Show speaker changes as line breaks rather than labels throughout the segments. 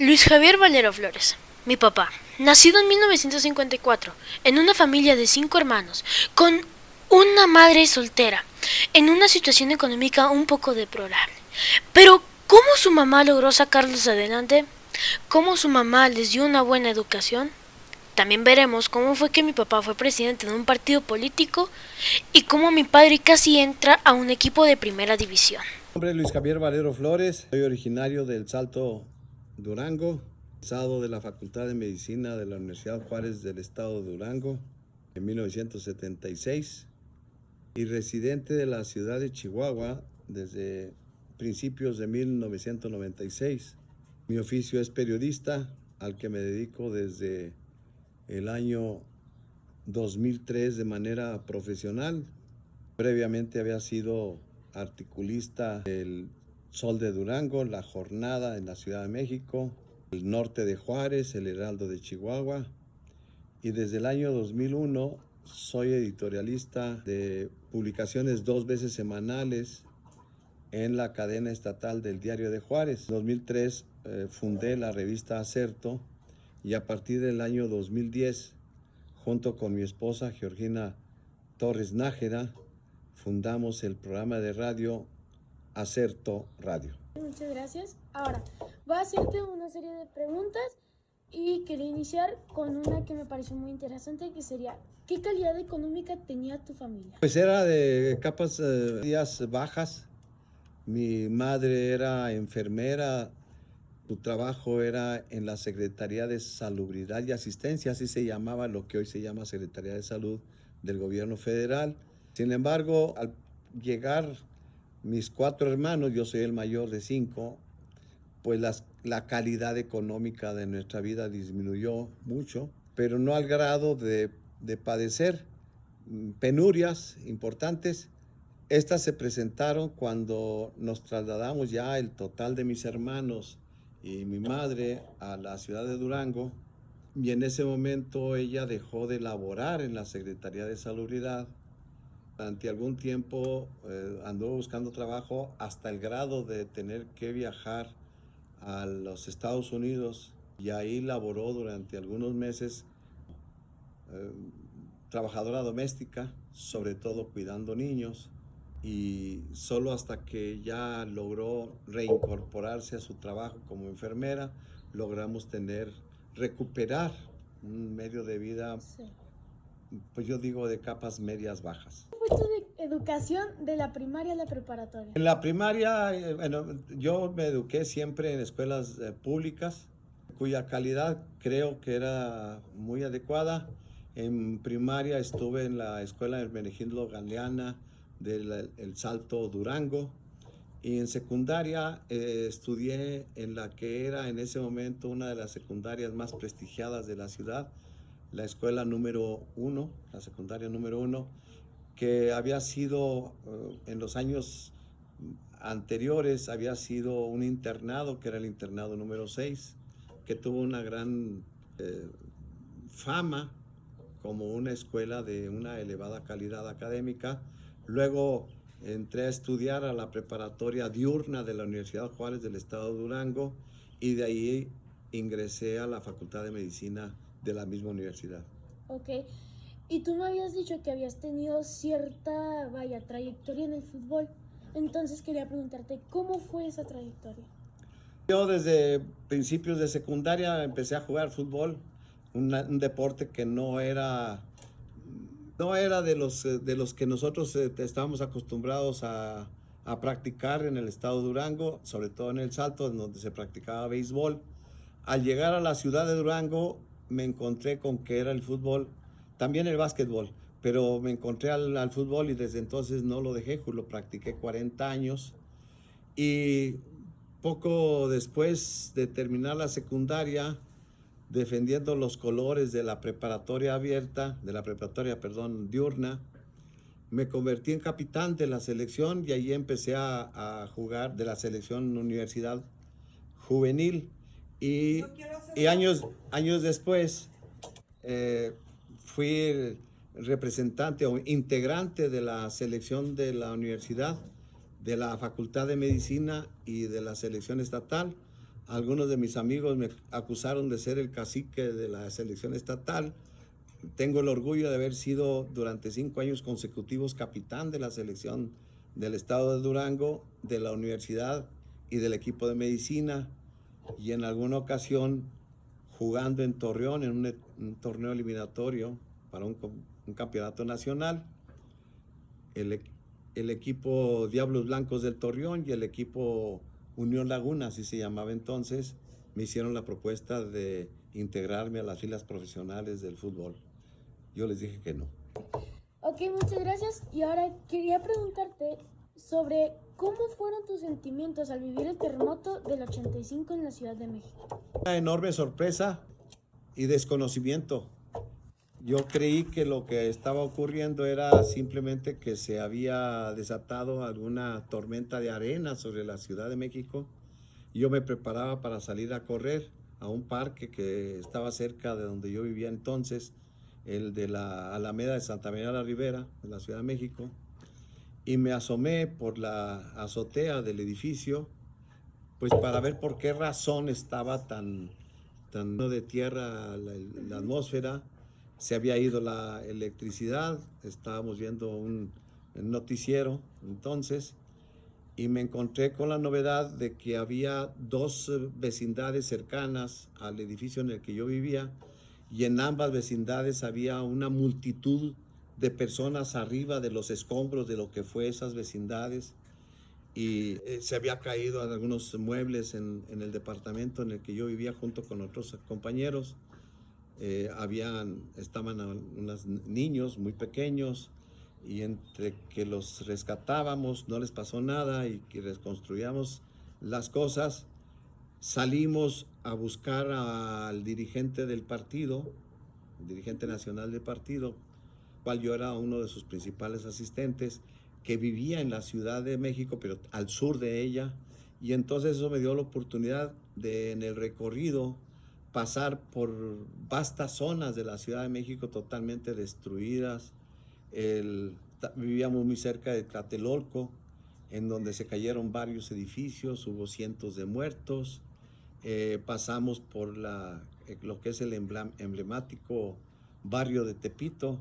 Luis Javier Valero Flores, mi papá, nacido en 1954, en una familia de 5 hermanos, con una madre soltera, en una situación económica un poco deplorable. Pero, ¿cómo su mamá logró sacarlos adelante? ¿Cómo su mamá les dio una buena educación? También veremos cómo fue que mi papá fue presidente de un partido político y cómo mi padre casi entra a un equipo de primera división.
Mi nombre es Luis Javier Valero Flores, soy originario del Salto, Durango, egresado de la Facultad de Medicina de la Universidad Juárez del Estado de Durango en 1976 y residente de la ciudad de Chihuahua desde principios de 1996. Mi oficio es periodista, al que me dedico desde el año 2003 de manera profesional. Previamente había sido articulista del Sol de Durango, La Jornada en la Ciudad de México, El Norte de Juárez, El Heraldo de Chihuahua, y desde el año 2001 soy editorialista de publicaciones 2 veces semanales en la cadena estatal del Diario de Juárez. En 2003 fundé la revista Acerto y a partir del año 2010, junto con mi esposa Georgina Torres Nájera, fundamos el programa de radio Acerto Radio.
Muchas gracias. Ahora, voy a hacerte una serie de preguntas y quería iniciar con una que me pareció muy interesante, que sería, ¿qué calidad económica tenía tu familia?
Pues era de capas medias bajas. Mi madre era enfermera, su trabajo era en la Secretaría de Salubridad y Asistencia, así se llamaba lo que hoy se llama Secretaría de Salud del Gobierno Federal. Sin embargo, al llegar mis 4 hermanos, yo soy el mayor de 5, pues la calidad económica de nuestra vida disminuyó mucho, pero no al grado de padecer penurias importantes. Estas se presentaron cuando nos trasladamos ya el total de mis hermanos y mi madre a la ciudad de Durango, y en ese momento ella dejó de laborar en la Secretaría de Salubridad. Durante algún tiempo anduvo buscando trabajo hasta el grado de tener que viajar a los Estados Unidos, y ahí laboró durante algunos meses trabajadora doméstica, sobre todo cuidando niños, y solo hasta que ya logró reincorporarse a su trabajo como enfermera, logramos recuperar un medio de vida,
Sí.
pues yo digo de capas medias bajas.
¿Cómo fue tu educación de la primaria a la preparatoria?
En la primaria, bueno, yo me eduqué siempre en escuelas públicas, cuya calidad creo que era muy adecuada. En primaria estuve en la escuela Hermenegildo Galeana del El Salto, Durango, y en secundaria estudié en la que era en ese momento una de las secundarias más prestigiadas de la ciudad, la escuela número 1, la secundaria número 1, que había sido en los años anteriores, había sido un internado, que era el internado número 6, que tuvo una gran fama como una escuela de una elevada calidad académica. Luego entré a estudiar a la preparatoria diurna de la Universidad Juárez del Estado de Durango, y de ahí ingresé a la Facultad de Medicina de la misma universidad.
Ok. Y tú me habías dicho que habías tenido cierta, trayectoria en el fútbol. Entonces quería preguntarte, ¿cómo fue esa trayectoria?
Yo desde principios de secundaria empecé a jugar fútbol, un deporte que no era de los que nosotros estábamos acostumbrados a practicar en el estado de Durango, sobre todo en El Salto, en donde se practicaba béisbol. Al llegar a la ciudad de Durango me encontré con que era el fútbol, también el básquetbol, pero me encontré al fútbol y desde entonces no lo dejé, lo practiqué 40 años. Y poco después de terminar la secundaria, defendiendo los colores de la preparatoria abierta, de la preparatoria, perdón, diurna, me convertí en capitán de la selección, y ahí empecé a jugar de la selección universidad juvenil. Y años después fui representante o integrante de la selección de la universidad, de la Facultad de Medicina y de la selección estatal, Algunos de mis amigos me acusaron de ser el cacique de la selección estatal. Tengo el orgullo de haber sido durante 5 años consecutivos capitán de la selección del estado de Durango, de la universidad y del equipo de medicina, y en alguna ocasión jugando en Torreón en un torneo eliminatorio para un campeonato nacional. El equipo Diablos Blancos del Torreón y el equipo Unión Laguna, así se llamaba entonces, me hicieron la propuesta de integrarme a las filas profesionales del fútbol. Yo les dije que no.
Ok, muchas gracias. Y ahora quería preguntarte sobre cómo fueron tus sentimientos al vivir el terremoto del 85 en la Ciudad de México.
Una enorme sorpresa y desconocimiento. Yo creí que lo que estaba ocurriendo era simplemente que se había desatado alguna tormenta de arena sobre la Ciudad de México. Yo me preparaba para salir a correr a un parque que estaba cerca de donde yo vivía entonces, el de la Alameda de Santa María la Ribera, en la Ciudad de México, y me asomé por la azotea del edificio, pues para ver por qué razón estaba tan lleno de tierra la atmósfera. Se había ido la electricidad, estábamos viendo un noticiero entonces, y me encontré con la novedad de que había 2 vecindades cercanas al edificio en el que yo vivía, y en ambas vecindades había una multitud de personas arriba de los escombros de lo que fue esas vecindades, y se había caído algunos muebles en el departamento en el que yo vivía junto con otros compañeros. Estaban unos niños muy pequeños, y entre que los rescatábamos no les pasó nada y que reconstruíamos las cosas, salimos a buscar al dirigente del partido, el dirigente nacional del partido, cual yo era uno de sus principales asistentes, que vivía en la Ciudad de México, pero al sur de ella, y entonces eso me dio la oportunidad de, en el recorrido, pasar por vastas zonas de la Ciudad de México totalmente destruidas. Vivíamos muy cerca de Tlatelolco, en donde se cayeron varios edificios, hubo cientos de muertos. Pasamos por lo que es el emblemático barrio de Tepito.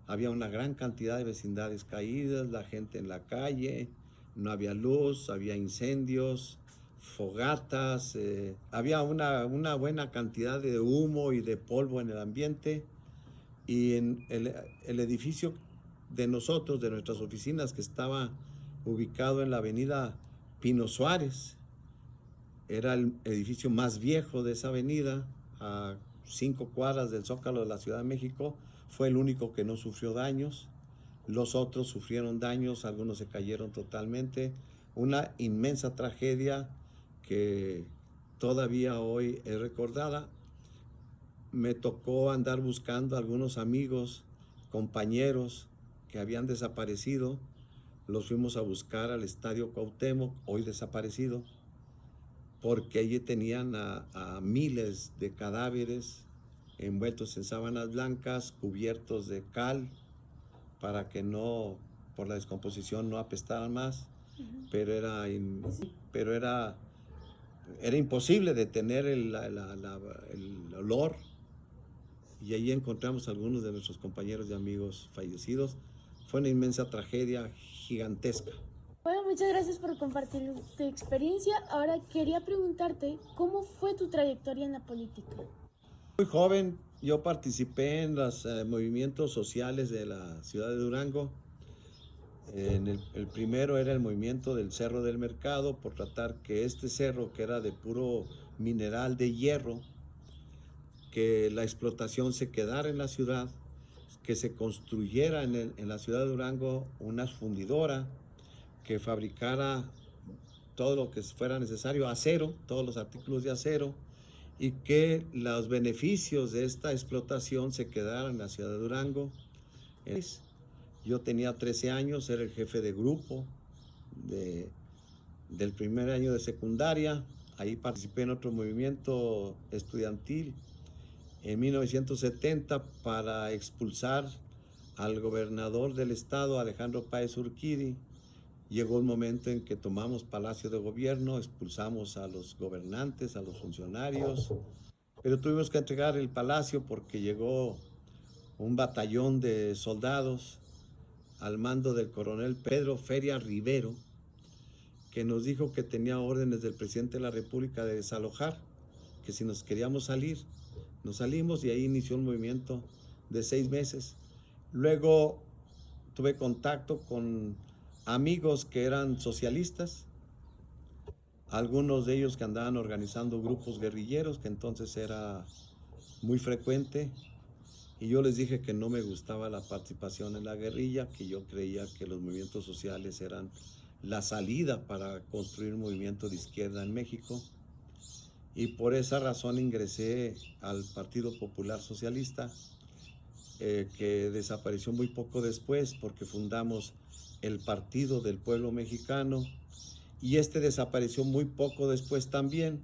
Había una gran cantidad de vecindades caídas, la gente en la calle, no había luz, había incendios, fogatas, había una buena cantidad de humo y de polvo en el ambiente. Y en el edificio de nosotros, de nuestras oficinas, que estaba ubicado en la avenida Pino Suárez, era el edificio más viejo de esa avenida, a 5 cuadras del Zócalo de la Ciudad de México. Fue el único que no sufrió daños. Los otros sufrieron daños, algunos se cayeron totalmente. Una inmensa tragedia que todavía hoy es recordada. Me tocó andar buscando a algunos amigos, compañeros que habían desaparecido. Los fuimos a buscar al Estadio Cuauhtémoc, hoy desaparecido, porque allí tenían a miles de cadáveres envueltos en sábanas blancas, cubiertos de cal, para que no, por la descomposición, no apestaran más. Pero era imposible detener el olor, y allí encontramos a algunos de nuestros compañeros y amigos fallecidos. Fue una inmensa tragedia, gigantesca.
Bueno, muchas gracias por compartir tu experiencia. Ahora quería preguntarte, ¿cómo fue tu trayectoria en la política?
Muy joven, yo participé en los movimientos sociales de la ciudad de Durango. El primero era el movimiento del Cerro del Mercado, por tratar que este cerro, que era de puro mineral de hierro, que la explotación se quedara en la ciudad, que se construyera en la ciudad de Durango una fundidora que fabricara todo lo que fuera necesario, acero, todos los artículos de acero, y que los beneficios de esta explotación se quedaran en la ciudad de Durango. Yo tenía 13 años, era el jefe de grupo del primer año de secundaria. Ahí participé en otro movimiento estudiantil en 1970 para expulsar al gobernador del estado, Alejandro Páez Urquidi, Llegó un momento en que tomamos Palacio de Gobierno, expulsamos a los gobernantes, a los funcionarios, pero tuvimos que entregar el palacio porque llegó un batallón de soldados al mando del coronel Pedro Feria Rivero, que nos dijo que tenía órdenes del presidente de la República de desalojar, que si nos queríamos salir, nos salimos y ahí inició un movimiento de 6 meses. Luego tuve contacto con amigos que eran socialistas, algunos de ellos que andaban organizando grupos guerrilleros, que entonces era muy frecuente, y yo les dije que no me gustaba la participación en la guerrilla, que yo creía que los movimientos sociales eran la salida para construir un movimiento de izquierda en México, y por esa razón ingresé al Partido Popular Socialista, que desapareció muy poco después porque fundamos el Partido del Pueblo Mexicano, y este desapareció muy poco después también,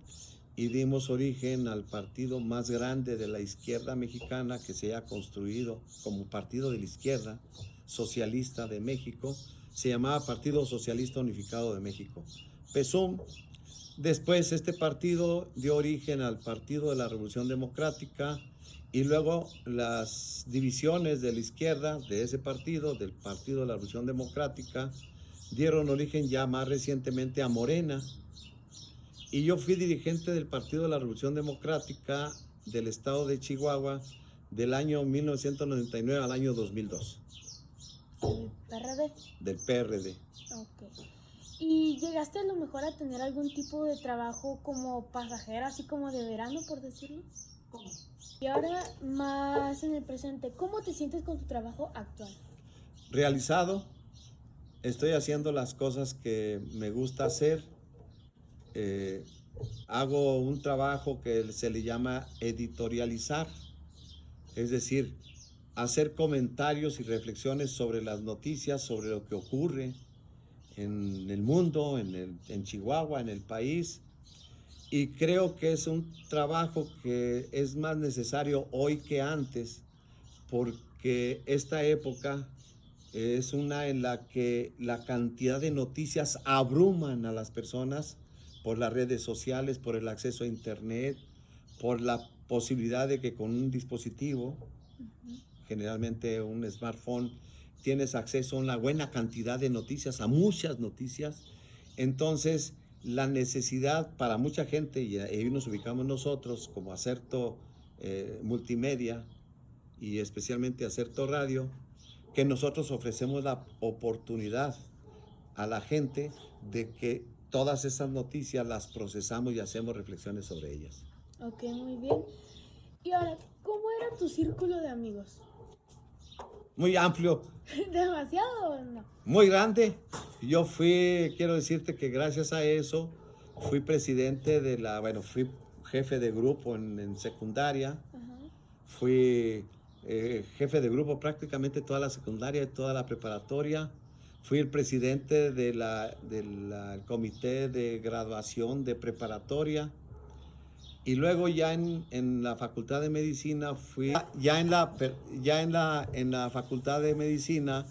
y dimos origen al partido más grande de la izquierda mexicana que se ha construido como Partido de la Izquierda Socialista de México. Se llamaba Partido Socialista Unificado de México, PSUM. Después este partido dio origen al Partido de la Revolución Democrática, y luego las divisiones de la izquierda de ese partido, del Partido de la Revolución Democrática, dieron origen ya más recientemente a Morena. Y yo fui dirigente del Partido de la Revolución Democrática del estado de Chihuahua del año 1999 al año 2002.
¿El PRD?
Del PRD.
Ok. ¿Y llegaste a lo mejor a tener algún tipo de trabajo como pasajero, así como de verano, por decirlo? ¿Cómo? Y ahora, más en el presente, ¿cómo te sientes con tu trabajo actual?
Realizado. Estoy haciendo las cosas que me gusta hacer. Hago un trabajo que se le llama editorializar, es decir, hacer comentarios y reflexiones sobre las noticias, sobre lo que ocurre en el mundo, en Chihuahua, en el país. Y creo que es un trabajo que es más necesario hoy que antes, porque esta época es una en la que la cantidad de noticias abruman a las personas por las redes sociales, por el acceso a internet, por la posibilidad de que con un dispositivo, generalmente un smartphone, tienes acceso a una buena cantidad de noticias, a muchas noticias. Entonces, la necesidad para mucha gente, y ahí nos ubicamos nosotros como Acerto Multimedia y especialmente Acerto Radio, que nosotros ofrecemos la oportunidad a la gente de que todas esas noticias las procesamos y hacemos reflexiones sobre ellas.
Ok, muy bien. Y ahora, ¿cómo era tu círculo de amigos?
Muy amplio.
¿Demasiado o no?
Muy grande. Yo quiero decirte que gracias a eso, fui presidente fui jefe de grupo en secundaria.
Ajá.
Fui jefe de grupo prácticamente toda la secundaria y toda la preparatoria. Fui el presidente del comité de graduación de preparatoria. Y luego ya en la Facultad de Medicina en la Facultad de Medicina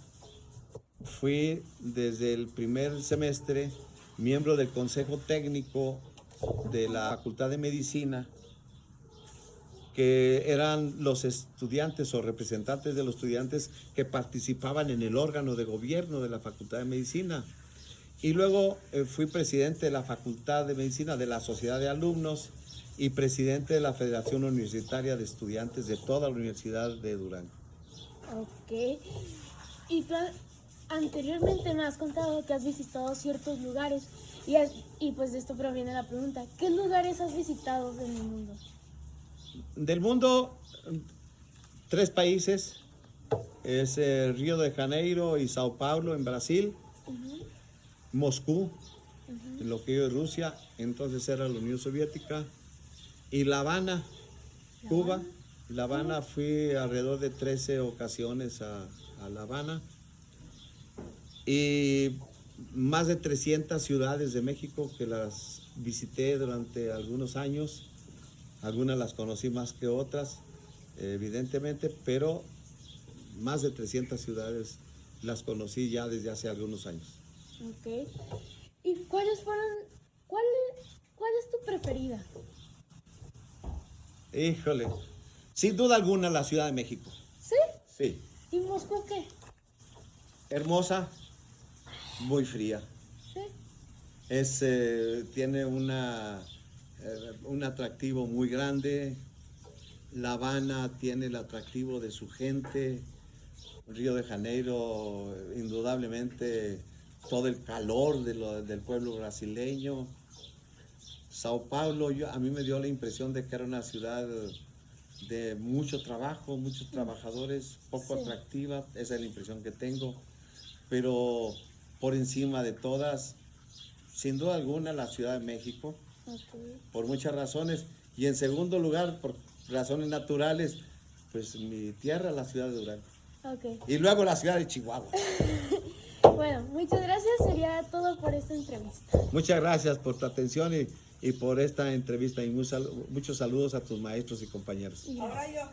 fui desde el primer semestre miembro del Consejo Técnico de la Facultad de Medicina, que eran los estudiantes o representantes de los estudiantes que participaban en el órgano de gobierno de la Facultad de Medicina. Y luego fui presidente de la Facultad de Medicina de la Sociedad de Alumnos y presidente de la Federación Universitaria de Estudiantes de toda la Universidad de Durango.
Ok. Y tú anteriormente me has contado que has visitado ciertos lugares y pues de esto proviene la pregunta, ¿qué lugares has visitado en el mundo?
Del mundo, 3 países, es Río de Janeiro y Sao Paulo en Brasil, Moscú, en lo que hoy es Rusia, entonces era la Unión Soviética, y La Habana, Cuba. La Habana fui alrededor de 13 ocasiones a La Habana, y más de 300 ciudades de México que las visité durante algunos años. Algunas las conocí más que otras, evidentemente, pero más de 300 ciudades las conocí ya desde hace algunos años.
Ok. ¿Y cuál es tu preferida?
Híjole, sin duda alguna la Ciudad de México.
¿Sí?
Sí,
¿Y Moscú qué?
hermosa, muy fría.
¿Sí?
Tiene un atractivo muy grande. La Habana tiene el atractivo de su gente. Río de Janeiro, indudablemente, todo el calor del pueblo brasileño. Sao Paulo, a mí me dio la impresión de que era una ciudad de mucho trabajo, muchos trabajadores, poco
Sí.
atractiva, esa es la impresión que tengo. Pero por encima de todas, sin duda alguna, la Ciudad de México,
Ok.
por muchas razones. Y en segundo lugar, por razones naturales, pues mi tierra, la ciudad de Durango.
Ok.
Y luego la ciudad de Chihuahua.
Bueno, muchas gracias. Sería todo por esta entrevista.
Muchas gracias por tu atención y por esta entrevista y muchos saludos a tus maestros y compañeros.
Y gracias.